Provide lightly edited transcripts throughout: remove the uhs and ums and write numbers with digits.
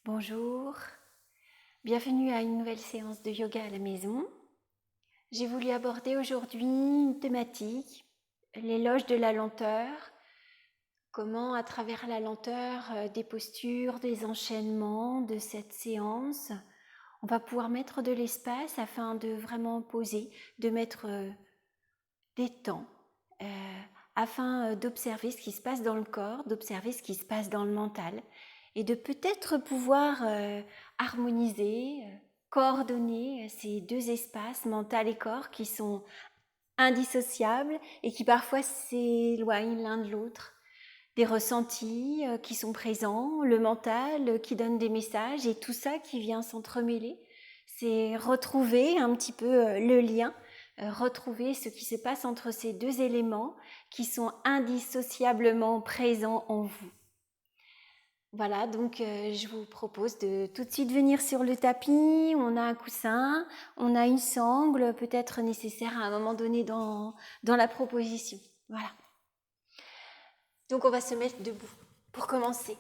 Bonjour, bienvenue à une nouvelle séance de yoga à la maison. J'ai voulu aborder aujourd'hui une thématique, l'éloge de la lenteur, comment à travers la lenteur des postures, des enchaînements de cette séance, on va pouvoir mettre de l'espace afin de vraiment poser, de mettre des temps, afin d'observer ce qui se passe dans le corps, d'observer ce qui se passe dans le mental et de peut-être pouvoir harmoniser, coordonner ces deux espaces, mental et corps, qui sont indissociables et qui parfois s'éloignent l'un de l'autre. Des ressentis qui sont présents, le mental qui donne des messages et tout ça qui vient s'entremêler. C'est retrouver un petit peu le lien, retrouver ce qui se passe entre ces deux éléments qui sont indissociablement présents en vous. Voilà, donc je vous propose de tout de suite venir sur le tapis. On a un coussin, on a une sangle, peut-être nécessaire à un moment donné dans la proposition. Voilà. Donc on va se mettre debout pour commencer.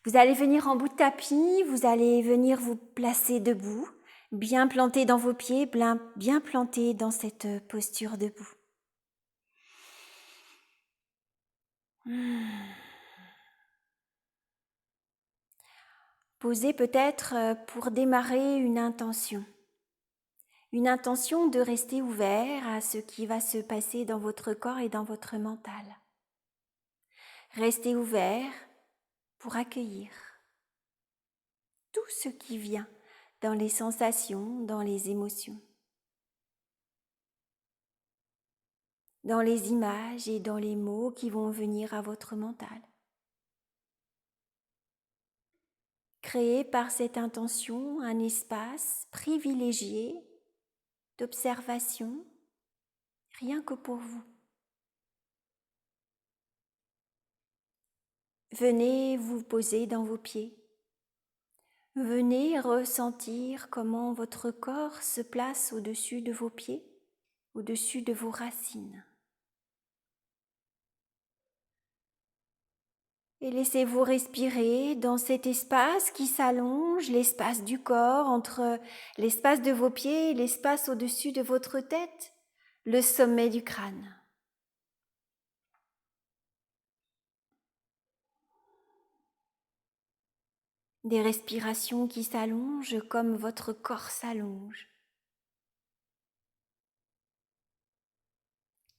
Vous allez venir en bout de tapis, vous allez venir vous placer debout, bien planté dans vos pieds, bien planté dans cette posture debout. Posez peut-être pour démarrer une intention de rester ouvert à ce qui va se passer dans votre corps et dans votre mental. Restez ouvert pour accueillir tout ce qui vient dans les sensations, dans les émotions, dans les images et dans les mots qui vont venir à votre mental. Créez par cette intention un espace privilégié d'observation, rien que pour vous. Venez vous poser dans vos pieds. Venez ressentir comment votre corps se place au-dessus de vos pieds, au-dessus de vos racines. Et laissez-vous respirer dans cet espace qui s'allonge, l'espace du corps, entre l'espace de vos pieds et l'espace au-dessus de votre tête, le sommet du crâne. Des respirations qui s'allongent comme votre corps s'allonge.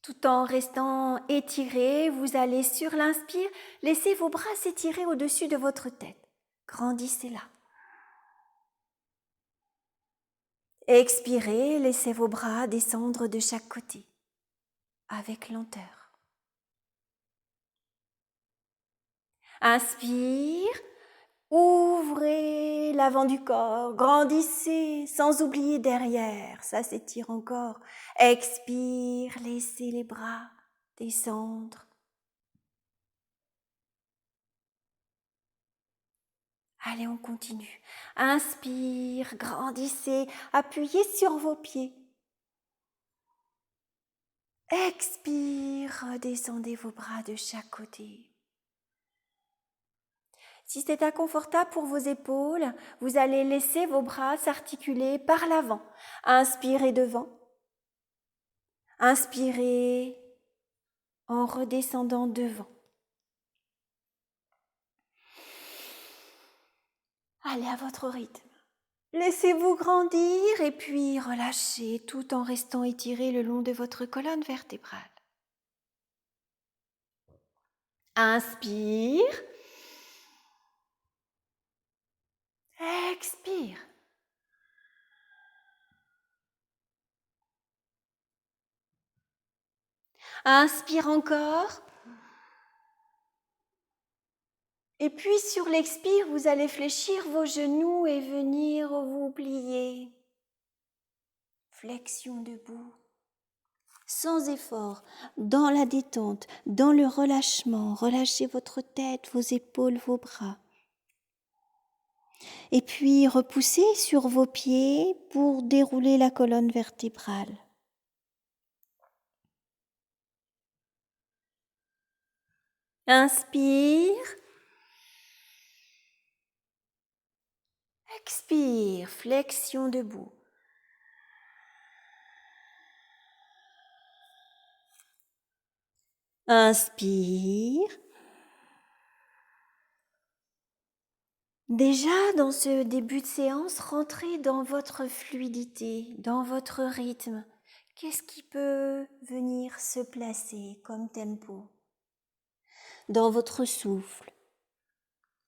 Tout en restant étiré, vous allez sur l'inspire, laissez vos bras s'étirer au-dessus de votre tête. Grandissez-la. Expirez, laissez vos bras descendre de chaque côté, avec lenteur. Inspire, ouvrez l'avant du corps, grandissez sans oublier derrière, ça s'étire encore. Expire, laissez les bras descendre. Allez, on continue. Inspire, grandissez, appuyez sur vos pieds. Expire, descendez vos bras de chaque côté. Si c'est inconfortable pour vos épaules, vous allez laisser vos bras s'articuler par l'avant. Inspirez devant. Inspirez en redescendant devant. Allez à votre rythme. Laissez-vous grandir et puis relâchez tout en restant étiré le long de votre colonne vertébrale. Inspire. Expire. Inspire encore. Et puis sur l'expire, vous allez fléchir vos genoux et venir vous plier. Flexion debout. Sans effort, dans la détente, dans le relâchement. Relâchez votre tête, vos épaules, vos bras. Et puis repoussez sur vos pieds pour dérouler la colonne vertébrale. Inspire. Expire, flexion debout. Inspire. Déjà, dans ce début de séance, rentrez dans votre fluidité, dans votre rythme. Qu'est-ce qui peut venir se placer comme tempo? Dans votre souffle,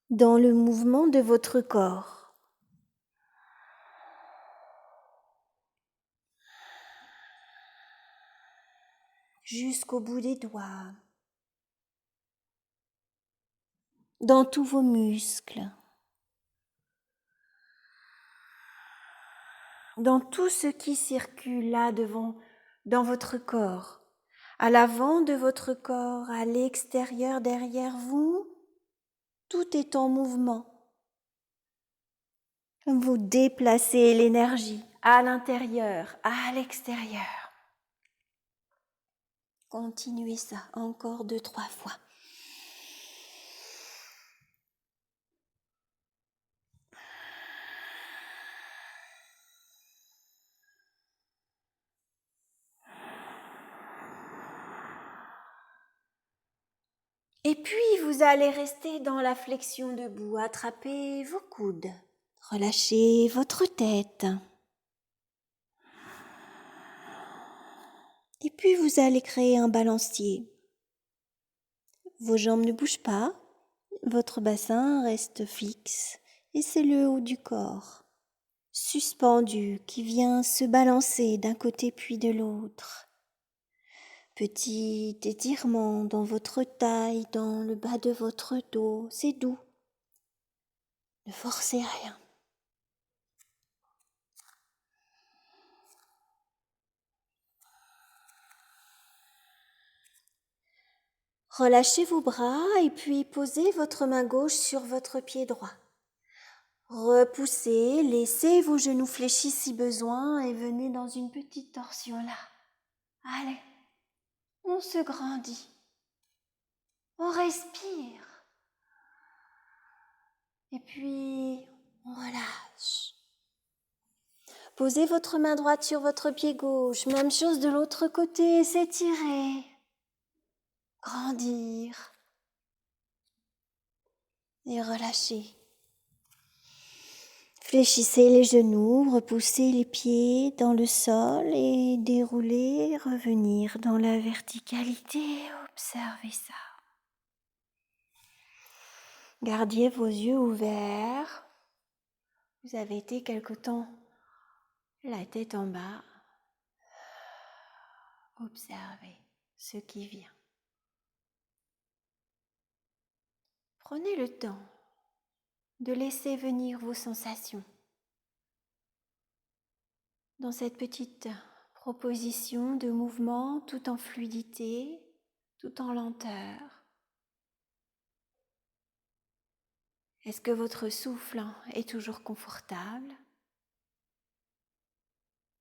dans le mouvement de votre corps. Jusqu'au bout des doigts, dans tous vos muscles, dans tout ce qui circule là devant, dans votre corps, à l'avant de votre corps, à l'extérieur derrière vous, tout est en mouvement. Vous déplacez l'énergie à l'intérieur, à l'extérieur. Continuez ça encore 2-3 fois. Et puis, vous allez rester dans la flexion debout. Attrapez vos coudes. Relâchez votre tête. Et puis, vous allez créer un balancier. Vos jambes ne bougent pas. Votre bassin reste fixe. Et c'est le haut du corps, suspendu, qui vient se balancer d'un côté puis de l'autre. Petit étirement dans votre taille, dans le bas de votre dos, c'est doux. Ne forcez rien. Relâchez vos bras et puis posez votre main gauche sur votre pied droit. Repoussez, laissez vos genoux fléchis si besoin et venez dans une petite torsion là. Allez, on se grandit. On respire. Et puis, on relâche. Posez votre main droite sur votre pied gauche. Même chose de l'autre côté, s'étirer. Grandir. Et relâcher. Fléchissez les genoux, repoussez les pieds dans le sol et déroulez, revenir dans la verticalité. Observez ça. Gardiez vos yeux ouverts. Vous avez été quelque temps la tête en bas. Observez ce qui vient. Prenez le temps de laisser venir vos sensations dans cette petite proposition de mouvement tout en fluidité, tout en lenteur. Est-ce que votre souffle est toujours confortable?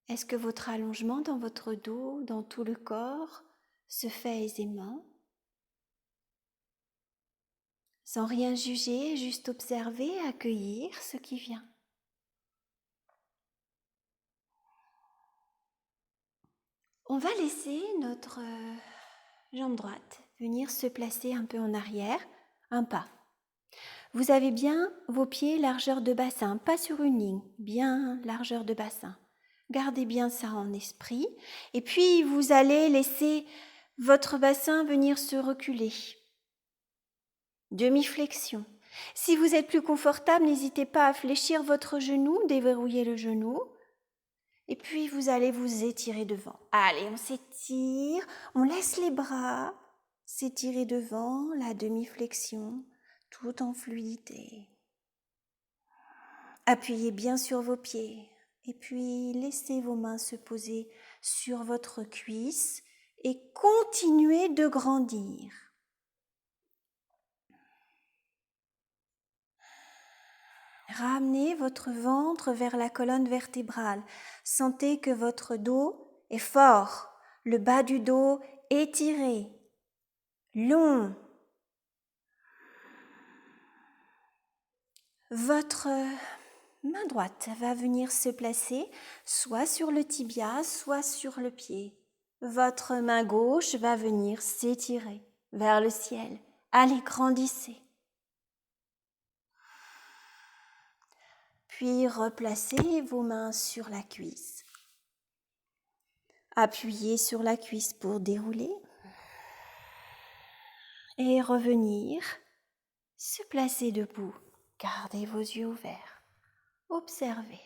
Est-ce que votre allongement dans votre dos, dans tout le corps, se fait aisément? Sans rien juger, juste observer, accueillir ce qui vient. On va laisser notre jambe droite venir se placer un peu en arrière, un pas. Vous avez bien vos pieds largeur de bassin, pas sur une ligne, bien largeur de bassin. Gardez bien ça en esprit. Et puis, vous allez laisser votre bassin venir se reculer. Demi-flexion. Si vous êtes plus confortable, n'hésitez pas à fléchir votre genou, déverrouiller le genou. Et puis, vous allez vous étirer devant. Allez, on s'étire, on laisse les bras s'étirer devant, la demi-flexion, tout en fluidité. Appuyez bien sur vos pieds et puis laissez vos mains se poser sur votre cuisse et continuez de grandir. Ramenez votre ventre vers la colonne vertébrale. Sentez que votre dos est fort, le bas du dos étiré, long. Votre main droite va venir se placer soit sur le tibia, soit sur le pied. Votre main gauche va venir s'étirer vers le ciel. Allez, grandissez. Puis replacez vos mains sur la cuisse. Appuyez sur la cuisse pour dérouler. Et revenir, se placer debout. Gardez vos yeux ouverts. Observez.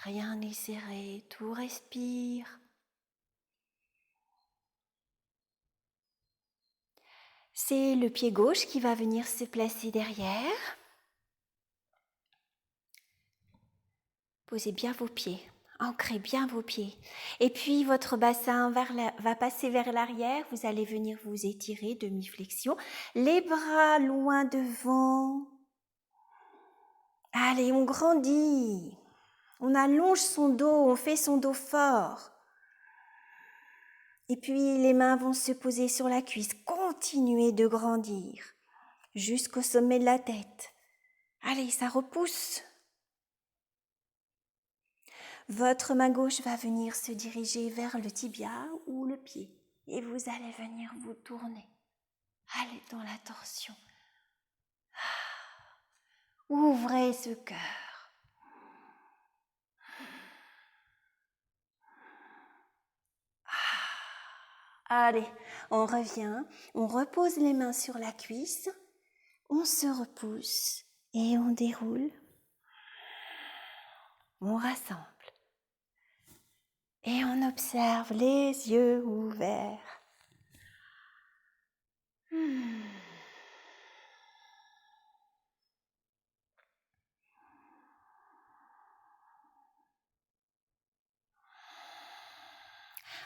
Rien n'est serré, tout respire. C'est le pied gauche qui va venir se placer derrière. Posez bien vos pieds, ancrez bien vos pieds. Et puis votre bassin va passer vers l'arrière. Vous allez venir vous étirer, demi-flexion. Les bras loin devant. Allez, on grandit. On allonge son dos, on fait son dos fort. Et puis les mains vont se poser sur la cuisse. Continuez de grandir jusqu'au sommet de la tête. Allez, ça repousse. Votre main gauche va venir se diriger vers le tibia ou le pied. Et vous allez venir vous tourner. Allez dans la torsion. Ouvrez ce cœur. Allez, on revient, on repose les mains sur la cuisse, on se repousse et on déroule. On rassemble et on observe les yeux ouverts.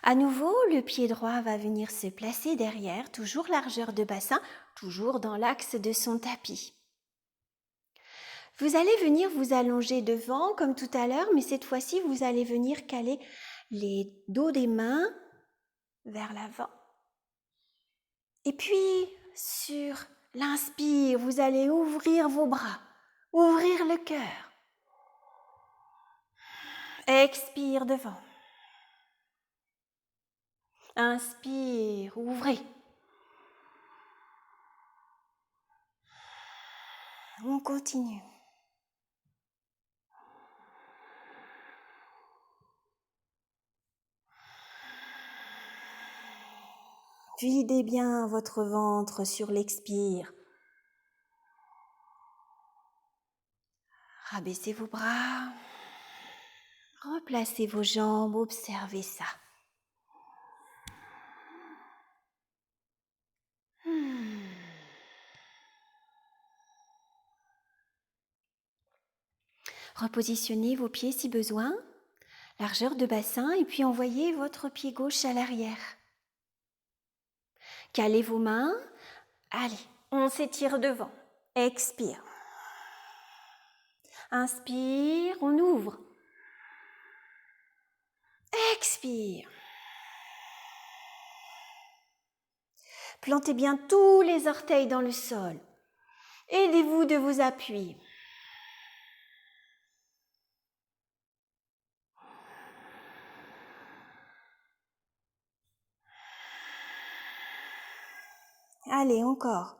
À nouveau, le pied droit va venir se placer derrière, toujours largeur de bassin, toujours dans l'axe de son tapis. Vous allez venir vous allonger devant comme tout à l'heure, mais cette fois-ci, vous allez venir caler les dos des mains vers l'avant. Et puis, sur l'inspire, vous allez ouvrir vos bras, ouvrir le cœur. Expire devant. Inspire, ouvrez. On continue. Videz bien votre ventre sur l'expire. Rabaissez vos bras. Replacez vos jambes, observez ça. Repositionnez vos pieds si besoin, largeur de bassin, et puis envoyez votre pied gauche à l'arrière. Calez vos mains. Allez, on s'étire devant. Expire. Inspire, on ouvre. Expire. Plantez bien tous les orteils dans le sol. Aidez-vous de vos appuis. Allez, encore.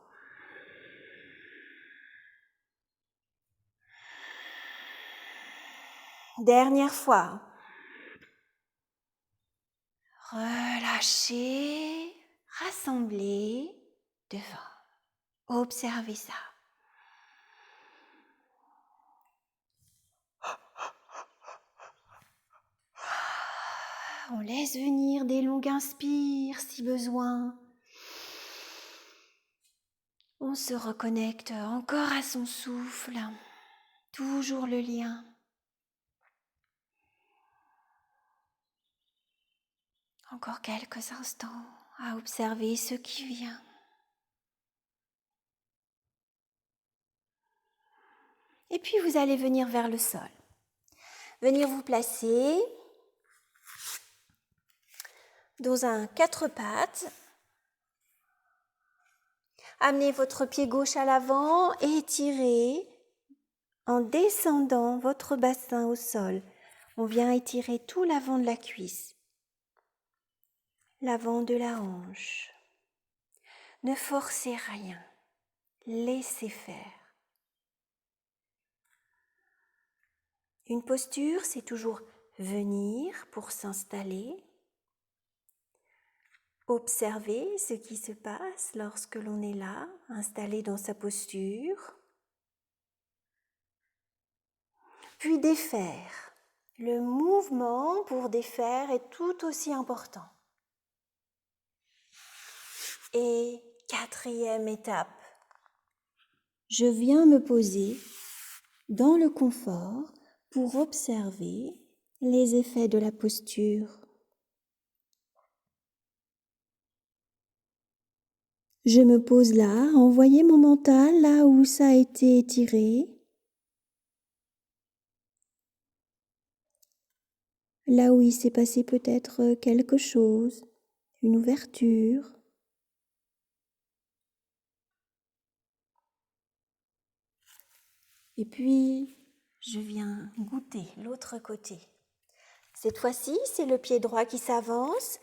Dernière fois. Relâchez, rassemblez, devant. Observez ça. On laisse venir des longues inspires si besoin. On se reconnecte encore à son souffle. Toujours le lien. Encore quelques instants à observer ce qui vient. Et puis vous allez venir vers le sol. Venir vous placer dans un 4 pattes. Amenez votre pied gauche à l'avant et étirez en descendant votre bassin au sol. On vient étirer tout l'avant de la cuisse, l'avant de la hanche. Ne forcez rien, laissez faire. Une posture, c'est toujours venir pour s'installer, observer ce qui se passe lorsque l'on est là, installé dans sa posture, puis défaire. Le mouvement pour défaire est tout aussi important. Et 4e étape, je viens me poser dans le confort pour observer les effets de la posture. Je me pose là, envoyer mon mental là où ça a été étiré, là où il s'est passé peut-être quelque chose, une ouverture. Et puis, je viens goûter l'autre côté. Cette fois-ci, c'est le pied droit qui s'avance,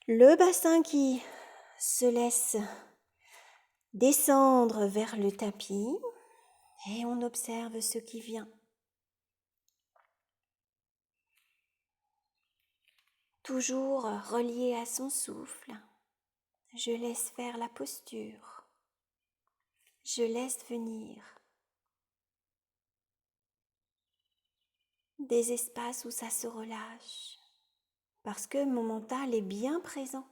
le bassin qui se laisse descendre vers le tapis et on observe ce qui vient. Toujours relié à son souffle, je laisse faire la posture, je laisse venir des espaces où ça se relâche, parce que mon mental est bien présent.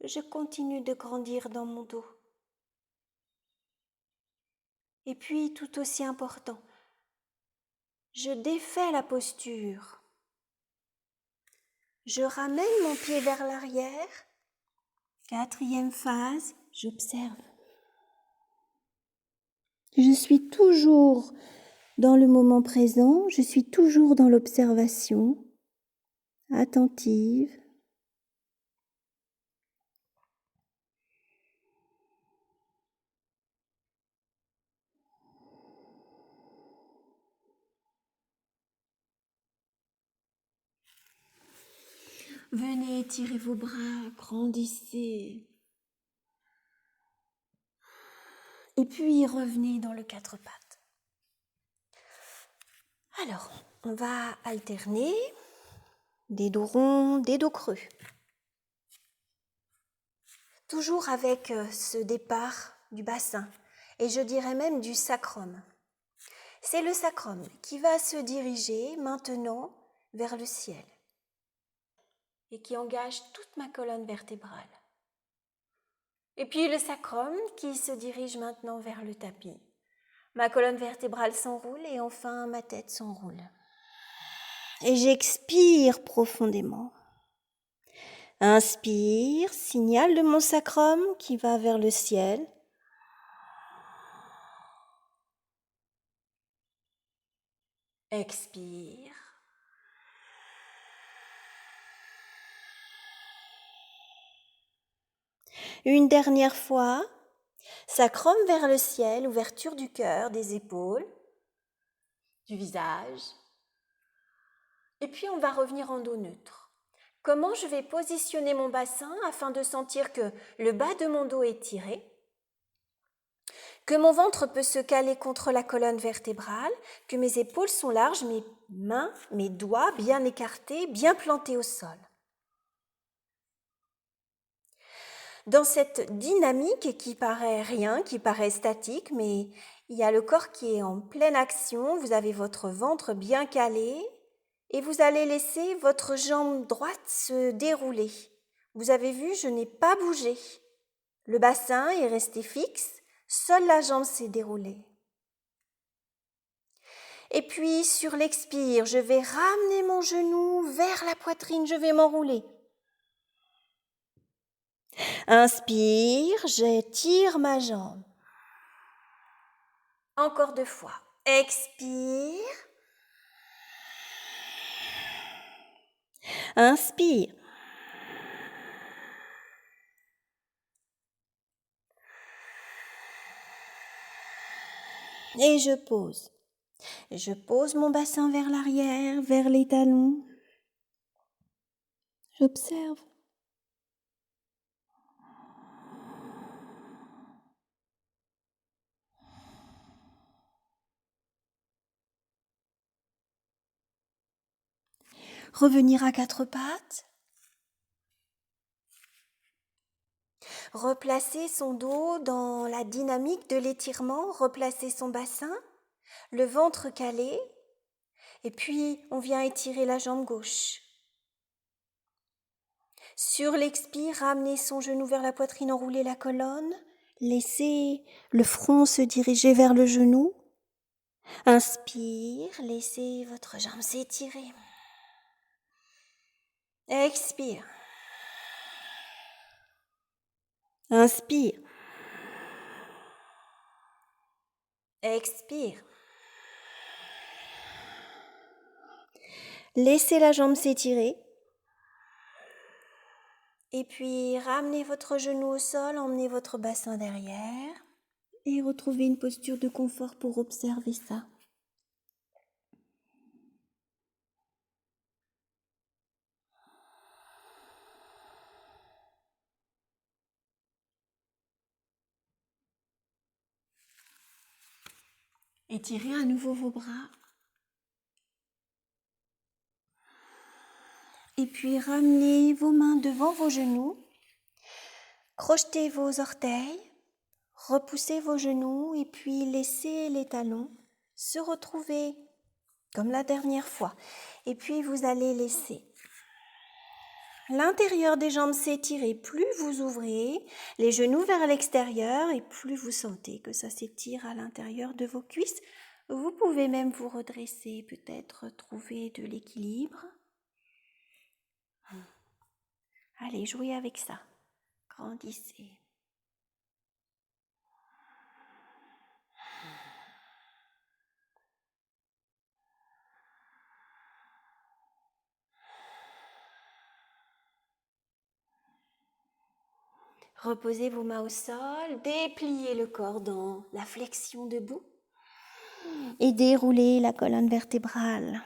Je continue de grandir dans mon dos. Et puis, tout aussi important, je défais la posture. Je ramène mon pied vers l'arrière. 4e phase, j'observe. Je suis toujours dans le moment présent, je suis toujours dans l'observation, attentive. Venez étirer vos bras, grandissez. Et puis revenez dans le 4 pattes. Alors, on va alterner des dos ronds, des dos creux. Toujours avec ce départ du bassin, et je dirais même du sacrum. C'est le sacrum qui va se diriger maintenant vers le ciel et qui engage toute ma colonne vertébrale. Et puis le sacrum qui se dirige maintenant vers le tapis. Ma colonne vertébrale s'enroule et enfin ma tête s'enroule. Et j'expire profondément. Inspire, signal de mon sacrum qui va vers le ciel. Expire. Une dernière fois, sacrum vers le ciel, ouverture du cœur, des épaules, du visage. Et puis on va revenir en dos neutre. Comment je vais positionner mon bassin afin de sentir que le bas de mon dos est tiré, que mon ventre peut se caler contre la colonne vertébrale, que mes épaules sont larges, mes mains, mes doigts bien écartés, bien plantés au sol. Dans cette dynamique qui paraît rien, qui paraît statique, mais il y a le corps qui est en pleine action, vous avez votre ventre bien calé et vous allez laisser votre jambe droite se dérouler. Vous avez vu, je n'ai pas bougé. Le bassin est resté fixe, seule la jambe s'est déroulée. Et puis sur l'expire, je vais ramener mon genou vers la poitrine, je vais m'enrouler. Inspire, j'étire ma jambe. Encore 2 fois. Expire. Inspire. Et je pose. Je pose mon bassin vers l'arrière, vers les talons. J'observe. Revenir à quatre pattes. Replacer son dos dans la dynamique de l'étirement, replacer son bassin, le ventre calé, et puis on vient étirer la jambe gauche. Sur l'expire, ramenez son genou vers la poitrine, enroulez la colonne, laissez le front se diriger vers le genou. Inspire, laissez votre jambe s'étirer. Expire. Inspire. Expire. Laissez la jambe s'étirer. Et puis ramenez votre genou au sol, emmenez votre bassin derrière et retrouvez une posture de confort pour observer ça. Étirez à nouveau vos bras. Et puis ramenez vos mains devant vos genoux. Crochetez vos orteils. Repoussez vos genoux et puis laissez les talons se retrouver comme la dernière fois. Et puis vous allez laisser l'intérieur des jambes s'étirer. Plus vous ouvrez les genoux vers l'extérieur et plus vous sentez que ça s'étire à l'intérieur de vos cuisses. Vous pouvez même vous redresser, peut-être trouver de l'équilibre. Allez, jouez avec ça. Grandissez. Reposez vos mains au sol, dépliez le corps dans la flexion debout et déroulez la colonne vertébrale.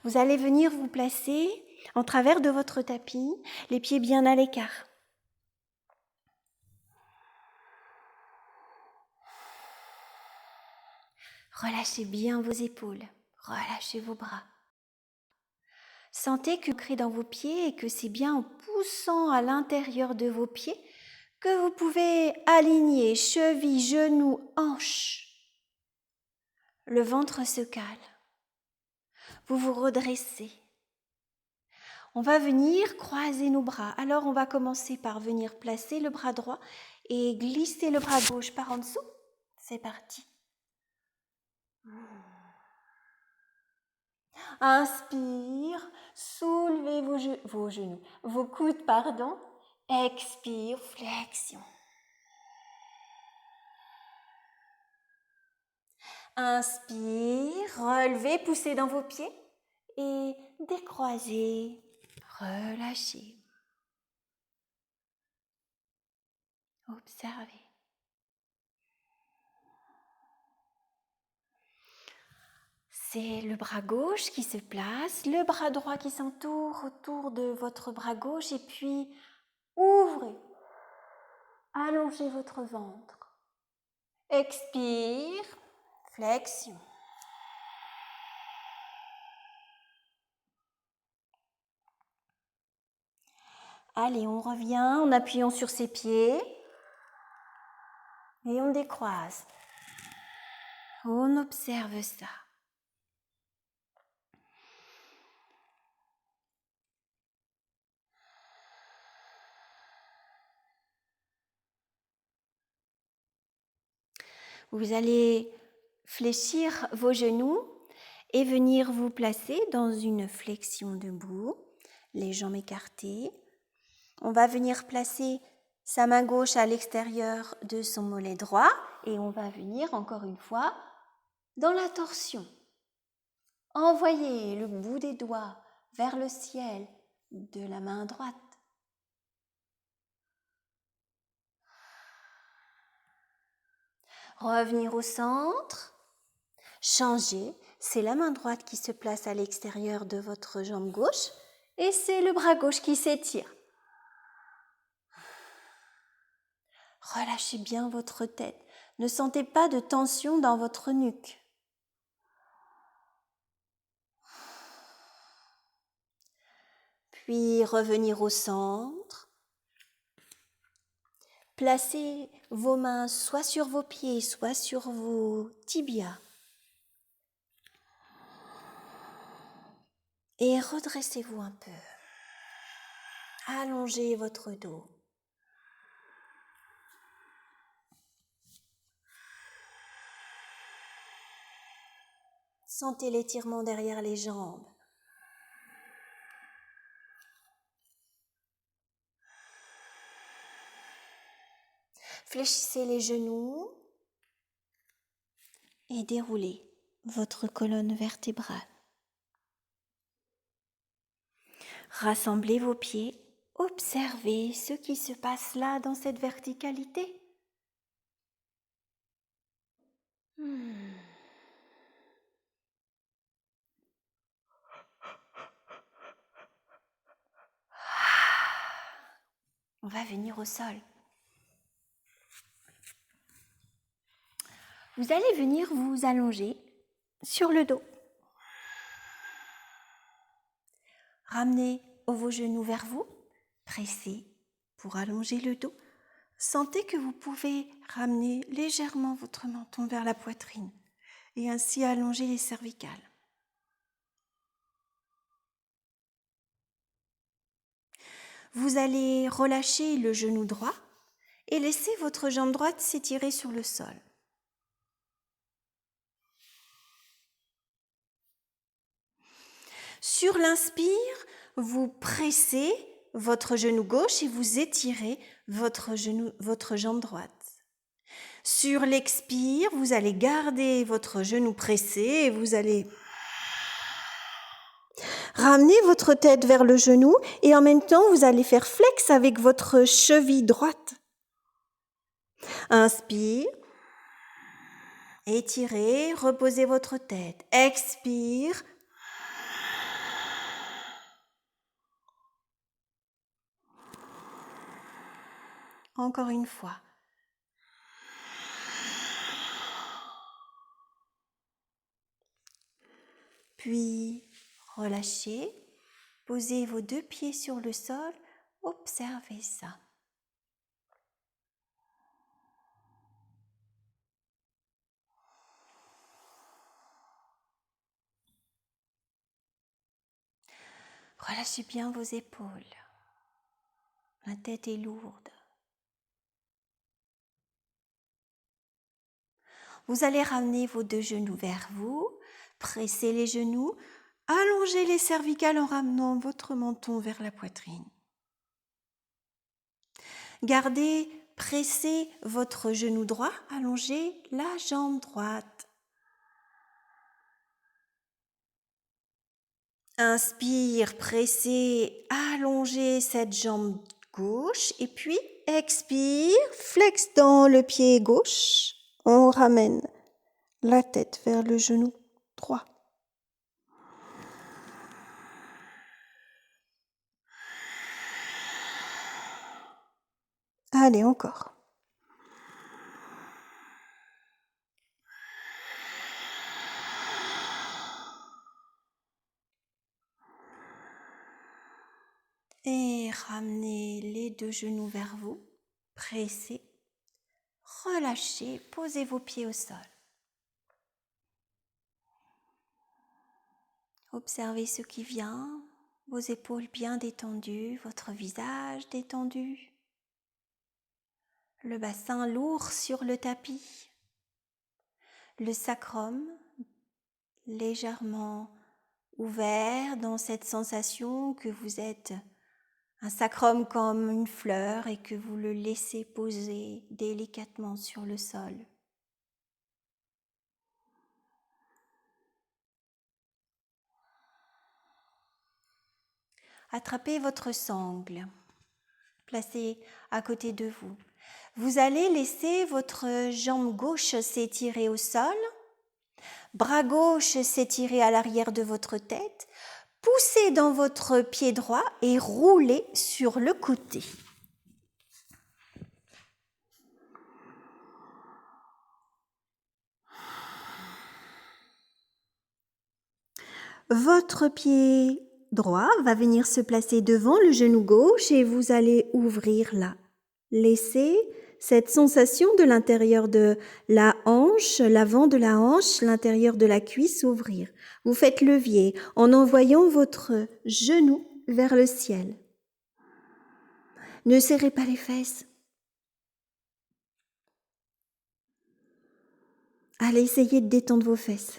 Vous allez venir vous placer en travers de votre tapis, les pieds bien à l'écart. Relâchez bien vos épaules, relâchez vos bras. Sentez que vous créez dans vos pieds et que c'est bien en poussant à l'intérieur de vos pieds que vous pouvez aligner chevilles, genoux, hanches. Le ventre se cale. Vous vous redressez. On va venir croiser nos bras. Alors on va commencer par venir placer le bras droit et glisser le bras gauche par en dessous. C'est parti. Inspire, soulevez vos genoux, vos coudes, pardon. Expire, flexion. Inspire, relevez, poussez dans vos pieds et décroisez, relâchez. Observez. C'est le bras gauche qui se place, le bras droit qui s'entoure autour de votre bras gauche et puis ouvrez, allongez votre ventre. Expire, flexion. Allez, on revient en appuyant sur ses pieds et on décroise. On observe ça. Vous allez fléchir vos genoux et venir vous placer dans une flexion debout, les jambes écartées. On va venir placer sa main gauche à l'extérieur de son mollet droit et on va venir encore une fois dans la torsion. Envoyez le bout des doigts vers le ciel de la main droite. Revenir au centre. Changer, c'est la main droite qui se place à l'extérieur de votre jambe gauche et c'est le bras gauche qui s'étire. Relâchez bien votre tête. Ne sentez pas de tension dans votre nuque. Puis revenir au centre. Placez vos mains soit sur vos pieds, soit sur vos tibias. Et redressez-vous un peu. Allongez votre dos. Sentez l'étirement derrière les jambes. Fléchissez les genoux et déroulez votre colonne vertébrale. Rassemblez vos pieds, observez ce qui se passe là dans cette verticalité. On va venir au sol. Vous allez venir vous allonger sur le dos. Ramenez vos genoux vers vous, pressez pour allonger le dos. Sentez que vous pouvez ramener légèrement votre menton vers la poitrine et ainsi allonger les cervicales. Vous allez relâcher le genou droit et laisser votre jambe droite s'étirer sur le sol. Sur l'inspire, vous pressez votre genou gauche et vous étirez votre jambe droite. Sur l'expire, vous allez garder votre genou pressé et vous allez ramener votre tête vers le genou et en même temps, vous allez faire flex avec votre cheville droite. Inspire, étirez, reposez votre tête. Expire. Encore une fois. Puis, relâchez. Posez vos deux pieds sur le sol. Observez ça. Relâchez bien vos épaules. La tête est lourde. Vous allez ramener vos deux genoux vers vous, presser les genoux, allongez les cervicales en ramenant votre menton vers la poitrine. Gardez pressé votre genou droit, allongez la jambe droite. Inspire, pressez, allongez cette jambe gauche et puis expire, flex dans le pied gauche. On ramène la tête vers le genou droit. Allez, encore. Et ramenez les deux genoux vers vous, pressez, relâchez, posez vos pieds au sol. Observez ce qui vient, vos épaules bien détendues, votre visage détendu, le bassin lourd sur le tapis, le sacrum légèrement ouvert dans cette sensation que vous êtes un sacrum comme une fleur et que vous le laissez poser délicatement sur le sol. attrapez votre sangle, placez à côté de vous. Vous allez laisser votre jambe gauche s'étirer au sol, bras gauche s'étirer à l'arrière de votre tête, poussez dans votre pied droit et roulez sur le côté. Votre pied droit va venir se placer devant le genou gauche et vous allez ouvrir là. Laissez cette sensation de l'intérieur de la hanche, l'avant de la hanche, l'intérieur de la cuisse ouvrir. Vous faites levier en envoyant votre genou vers le ciel. Ne serrez pas les fesses. Allez, essayez de détendre vos fesses.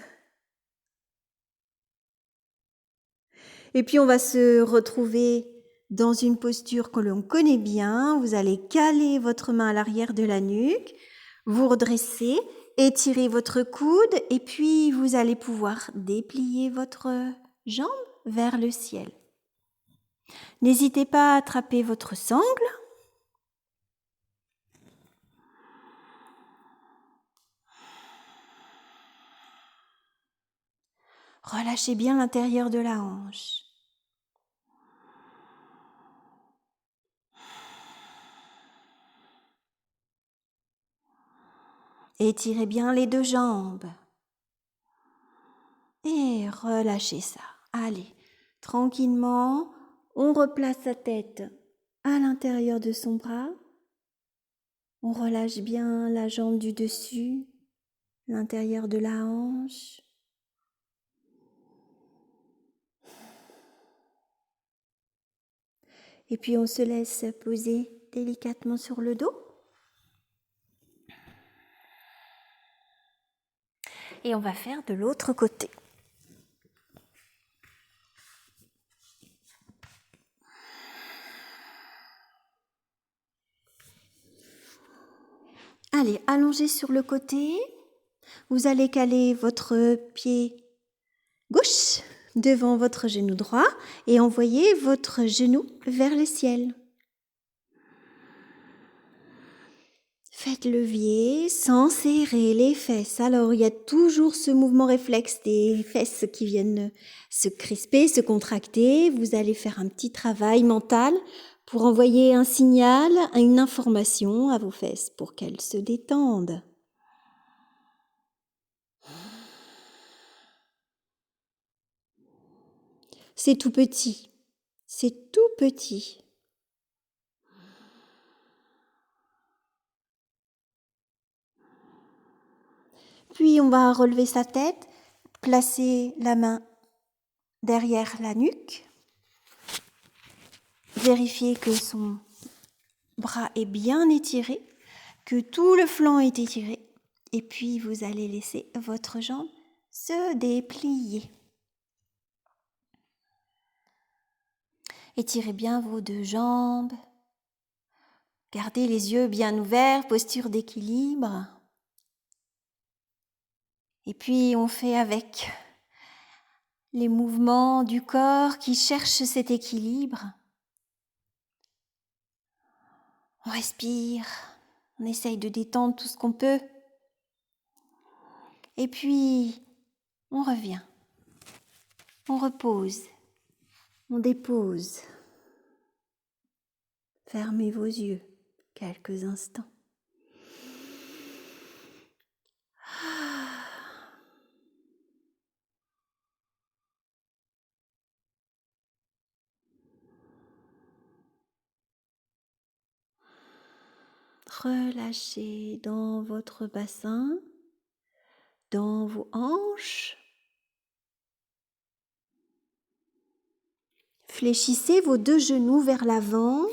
Et puis on va se retrouver dans une posture que l'on connaît bien. Vous allez caler votre main à l'arrière de la nuque, vous redresser, étirer votre coude et puis vous allez pouvoir déplier votre jambe vers le ciel. N'hésitez pas à attraper votre sangle. Relâchez bien l'intérieur de la hanche. Étirez bien les deux jambes. Et relâchez ça. Allez, tranquillement, on replace sa tête à l'intérieur de son bras. On relâche bien la jambe du dessus, l'intérieur de la hanche. Et puis on se laisse poser délicatement sur le dos. Et on va faire de l'autre côté. Allez, allongez sur le côté. Vous allez caler votre pied gauche devant votre genou droit et envoyer votre genou vers le ciel. Faites levier sans serrer les fesses. Alors, il y a toujours ce mouvement réflexe des fesses qui viennent se crisper, se contracter. Vous allez faire un petit travail mental pour envoyer un signal, une information à vos fesses pour qu'elles se détendent. C'est tout petit. C'est tout petit. Puis on va relever sa tête, placer la main derrière la nuque, vérifier que son bras est bien étiré, que tout le flanc est étiré, et puis vous allez laisser votre jambe se déplier. Étirez bien vos deux jambes, gardez les yeux bien ouverts, posture d'équilibre. Et puis on fait avec les mouvements du corps qui cherchent cet équilibre. On respire, on essaye de détendre tout ce qu'on peut. Et puis, on revient, on repose, on dépose. Fermez vos yeux quelques instants. Relâchez dans votre bassin, dans vos hanches. Fléchissez vos deux genoux vers l'avant.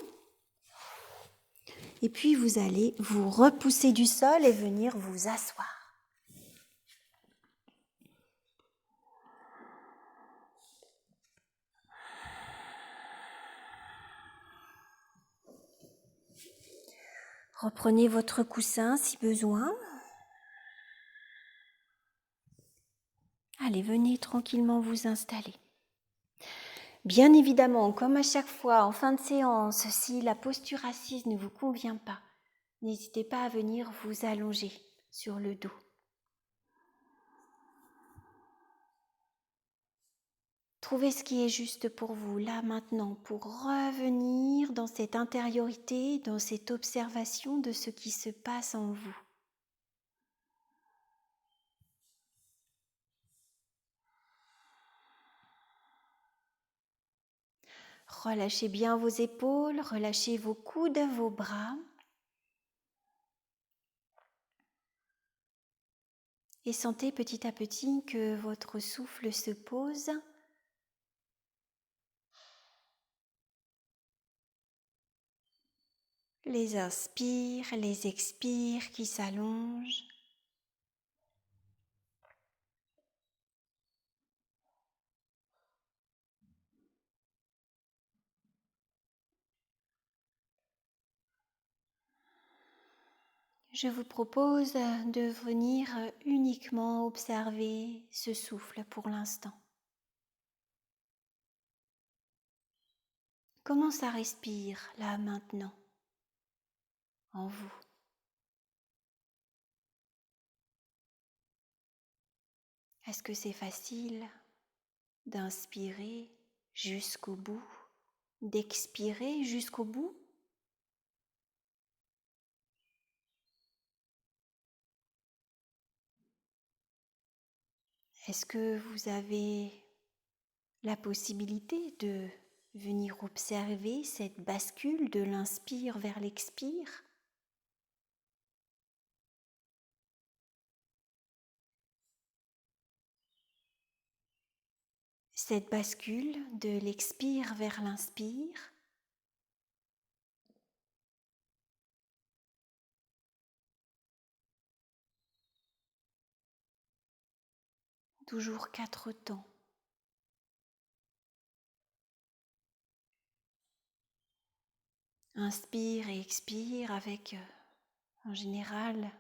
Et puis vous allez vous repousser du sol et venir vous asseoir. Reprenez votre coussin si besoin. Allez, venez tranquillement vous installer. Bien évidemment, comme à chaque fois en fin de séance, si la posture assise ne vous convient pas, n'hésitez pas à venir vous allonger sur le dos. Trouvez ce qui est juste pour vous, là, maintenant, pour revenir dans cette intériorité, dans cette observation de ce qui se passe en vous. Relâchez bien vos épaules, relâchez vos coudes, vos bras. Et sentez petit à petit que votre souffle se pose. Les inspires, les expires qui s'allongent. Je vous propose de venir uniquement observer ce souffle pour l'instant. Comment ça respire là maintenant en vous? Est-ce que c'est facile d'inspirer jusqu'au bout, d'expirer jusqu'au bout? Est-ce que vous avez la possibilité de venir observer cette bascule de l'inspire vers l'expire? Cette bascule de l'expire vers l'inspire, toujours 4 temps. Inspire et expire avec, en général,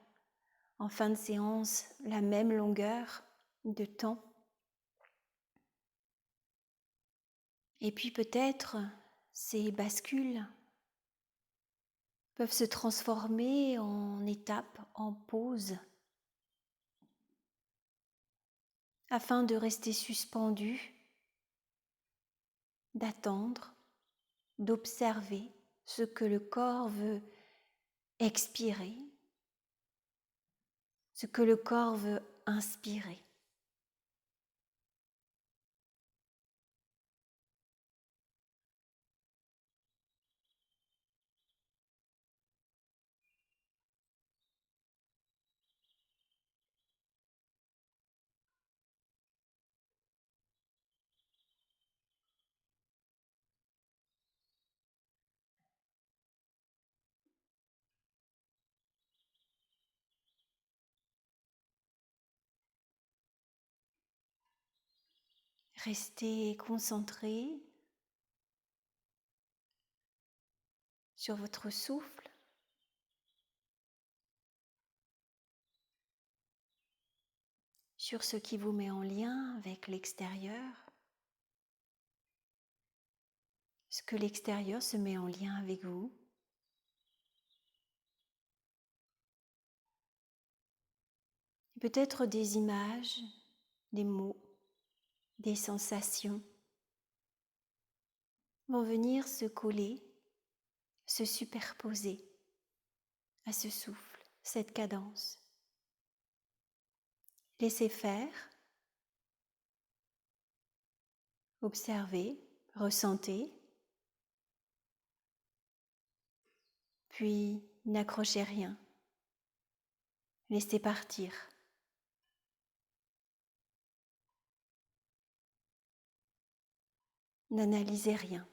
en fin de séance, la même longueur de temps. Et puis peut-être ces bascules peuvent se transformer en étapes, en pauses, afin de rester suspendu, d'attendre, d'observer ce que le corps veut expirer, ce que le corps veut inspirer. Restez concentré sur votre souffle, sur ce qui vous met en lien avec l'extérieur, ce que l'extérieur se met en lien avec vous. Peut-être des images, des mots, des sensations vont venir se coller, se superposer à ce souffle, cette cadence. Laissez faire, observez, ressentez, puis n'accrochez rien, laissez partir. N'analysez rien.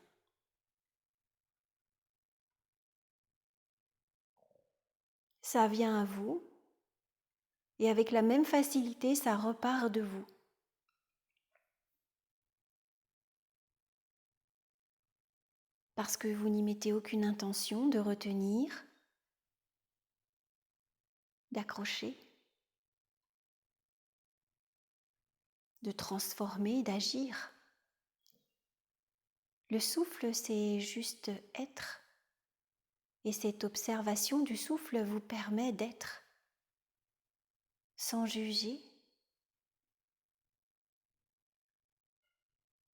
Ça vient à vous et avec la même facilité, ça repart de vous. Parce que vous n'y mettez aucune intention de retenir, d'accrocher, de transformer, d'agir. Le souffle, c'est juste être. Et cette observation du souffle vous permet d'être sans juger,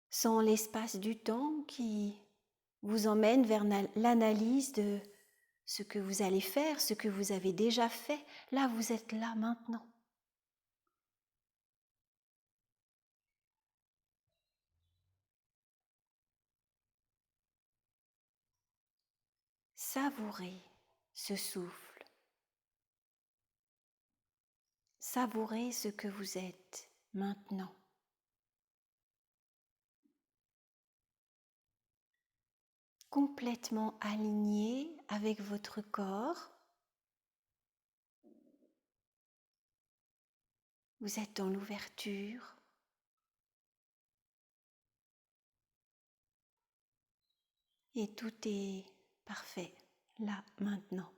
sans l'espace du temps qui vous emmène vers l'analyse de ce que vous allez faire, ce que vous avez déjà fait. Là, vous êtes là maintenant. Savourez ce souffle. Savourez ce que vous êtes maintenant. Complètement aligné avec votre corps. Vous êtes dans l'ouverture. Et tout est parfait, là, maintenant.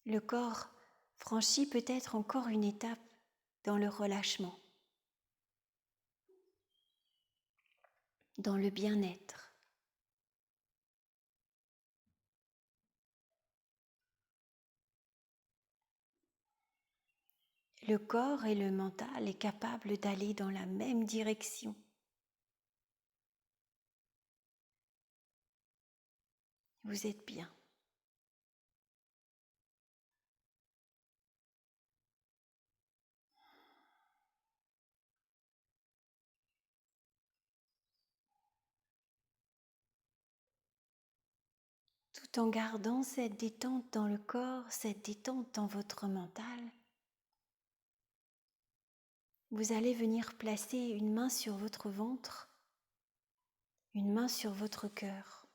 Le corps franchit peut-être encore une étape dans le relâchement, dans le bien-être. Le corps et le mental est capable d'aller dans la même direction. Vous êtes bien. Tout en gardant cette détente dans le corps, cette détente dans votre mental, vous allez venir placer une main sur votre ventre, une main sur votre cœur.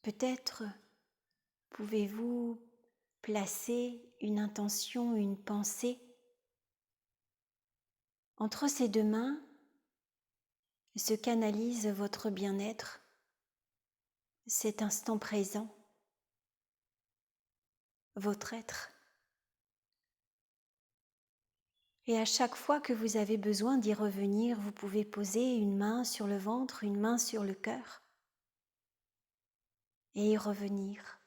Peut-être pouvez-vous placer une intention, une pensée entre ces deux mains et se canalise votre bien-être, cet instant présent, votre être. Et à chaque fois que vous avez besoin d'y revenir, vous pouvez poser une main sur le ventre, une main sur le cœur et y revenir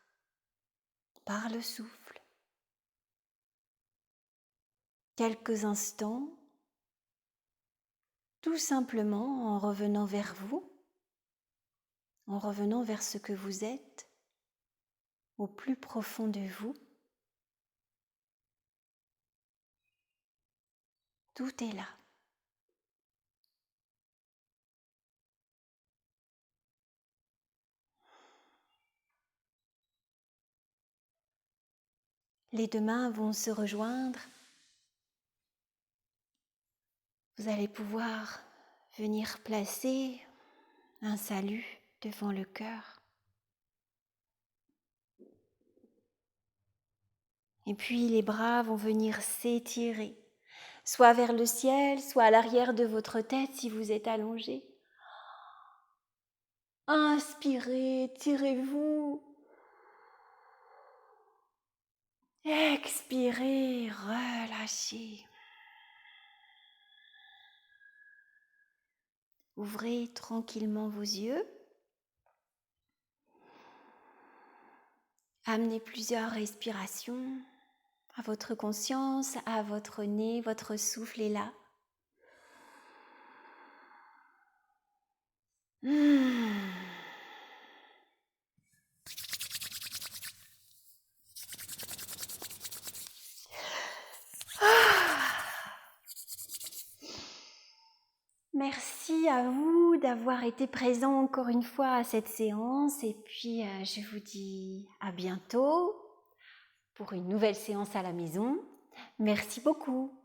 par le souffle. Quelques instants, tout simplement en revenant vers vous, en revenant vers ce que vous êtes, au plus profond de vous. Tout est là. Les deux mains vont se rejoindre. Vous allez pouvoir venir placer un salut devant le cœur. Et puis les bras vont venir s'étirer, soit vers le ciel, soit à l'arrière de votre tête si vous êtes allongé. Inspirez, tirez-vous. Expirez, relâchez. Ouvrez tranquillement vos yeux. Amenez plusieurs respirations à votre conscience, à votre nez, votre souffle est là. Merci à vous d'avoir été présent encore une fois à cette séance et puis je vous dis à bientôt pour une nouvelle séance à la maison. Merci beaucoup.